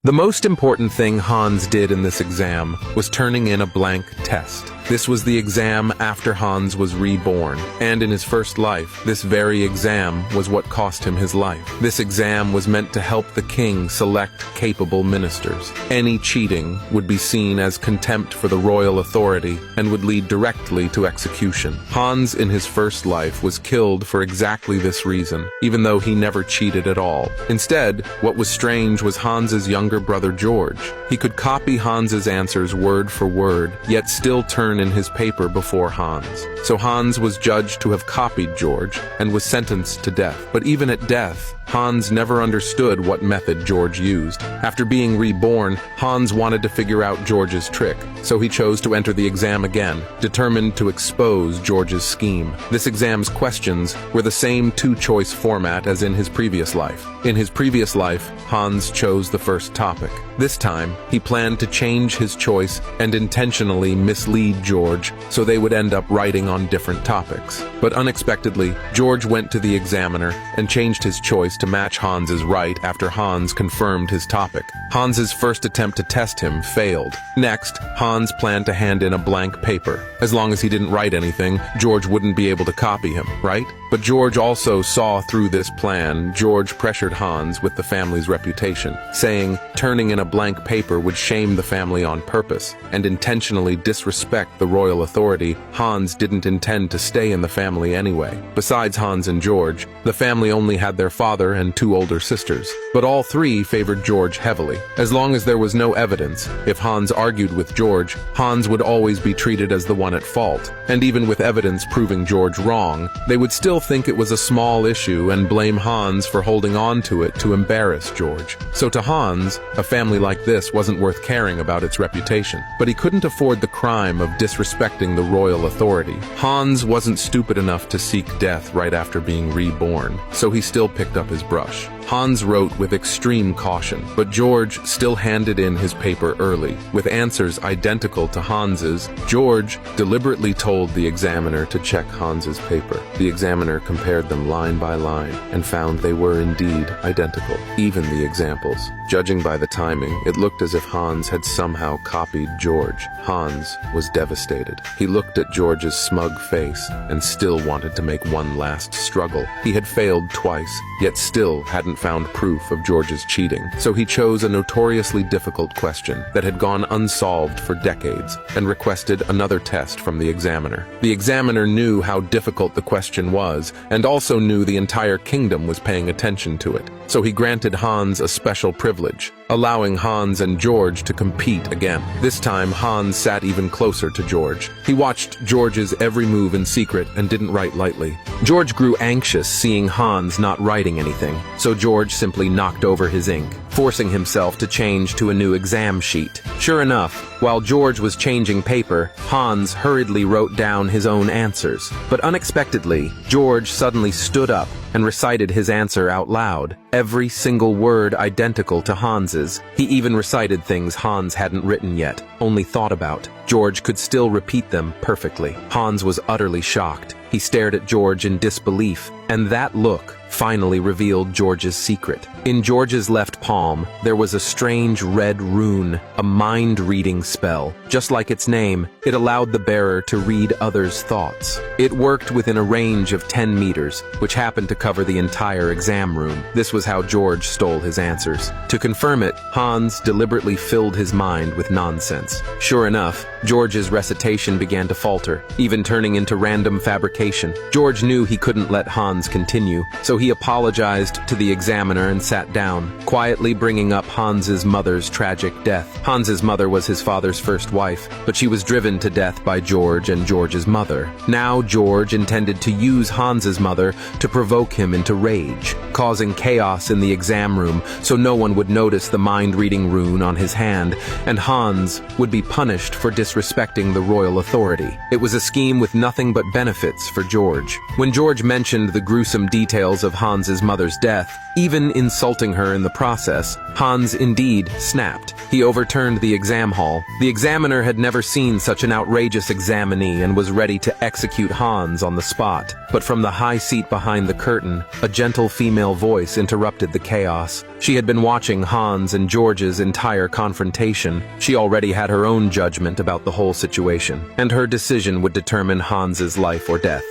The most important thing Hans did in this exam was turning in a blank test. This was the exam after Hans was reborn, and in his first life, this very exam was what cost him his life. This exam was meant to help the king select capable ministers. Any cheating would be seen as contempt for the royal authority and would lead directly to execution. Hans, in his first life, was killed for exactly this reason, even though he never cheated at all. Instead, what was strange was Hans's younger brother George. He could copy Hans's answers word for word, yet still turn in his paper before Hans. So Hans was judged to have copied George and was sentenced to death. But even at death, Hans never understood what method George used. After being reborn, Hans wanted to figure out George's trick, so he chose to enter the exam again, determined to expose George's scheme. This exam's questions were the same two-choice format as in his previous life. In his previous life, Hans chose the first topic. This time, he planned to change his choice and intentionally mislead George so they would end up writing on different topics. But unexpectedly, George went to the examiner and changed his choice to match Hans's right after Hans confirmed his topic. Hans's first attempt to test him failed. Next, Hans planned to hand in a blank paper. As long as he didn't write anything, George wouldn't be able to copy him, right? But George also saw through this plan. George pressured Hans with the family's reputation, saying turning in a blank paper would shame the family on purpose and intentionally disrespect the royal authority. Hans didn't intend to stay in the family anyway. Besides Hans and George, the family only had their father and two older sisters, but all three favored George heavily. As long as there was no evidence, if Hans argued with George, Hans would always be treated as the one at fault, and even with evidence proving George wrong, they would still think it was a small issue and blame Hans for holding on to it to embarrass George. So to Hans, a family like this wasn't worth caring about its reputation. But he couldn't afford the crime of disrespecting the royal authority. Hans wasn't stupid enough to seek death right after being reborn, so he still picked up his brush. Hans wrote with extreme caution, but George still handed in his paper early, with answers identical to Hans's. George deliberately told the examiner to check Hans's paper. The examiner compared them line by line and found they were indeed identical, even the examples. Judging by the timing, it looked as if Hans had somehow copied George. Hans was devastated. He looked at George's smug face and still wanted to make one last struggle. He had failed twice, yet still hadn't found proof of George's cheating. So he chose a notoriously difficult question that had gone unsolved for decades and requested another test from the examiner. The examiner knew how difficult the question was and also knew the entire kingdom was paying attention to it. So he granted Hans a special privilege, allowing Hans and George to compete again. This time, Hans sat even closer to George. He watched George's every move in secret and didn't write lightly. George grew anxious seeing Hans not writing anything, so George simply knocked over his ink, forcing himself to change to a new exam sheet. Sure enough, while George was changing paper, Hans hurriedly wrote down his own answers. But unexpectedly, George suddenly stood up and recited his answer out loud, every single word identical to Hans's. He even recited things Hans hadn't written yet, only thought about. George could still repeat them perfectly. Hans was utterly shocked. He stared at George in disbelief, and that look finally revealed George's secret. In George's left palm, there was a strange red rune, a mind-reading spell. Just like its name, it allowed the bearer to read others' thoughts. It worked within a range of 10 meters, which happened to cover the entire exam room. This was how George stole his answers. To confirm it, Hans deliberately filled his mind with nonsense. Sure enough, George's recitation began to falter, even turning into random fabrication. George knew he couldn't let Hans continue, so he apologized to the examiner and sat down, quietly bringing up Hans's mother's tragic death. Hans's mother was his father's first wife, but she was driven to death by George and George's mother. Now George intended to use Hans's mother to provoke him into rage, causing chaos in the exam room so no one would notice the mind-reading rune on his hand, and Hans would be punished for disrespecting the royal authority. It was a scheme with nothing but benefits for George. When George mentioned the gruesome details of Hans's mother's death, even insulting her in the process, Hans indeed snapped. He overturned the exam hall. The examiner had never seen such an outrageous examinee and was ready to execute Hans on the spot. But from the high seat behind the curtain, a gentle female voice interrupted the chaos. She had been watching Hans and George's entire confrontation. She already had her own judgment about the whole situation, and her decision would determine Hans's life or death.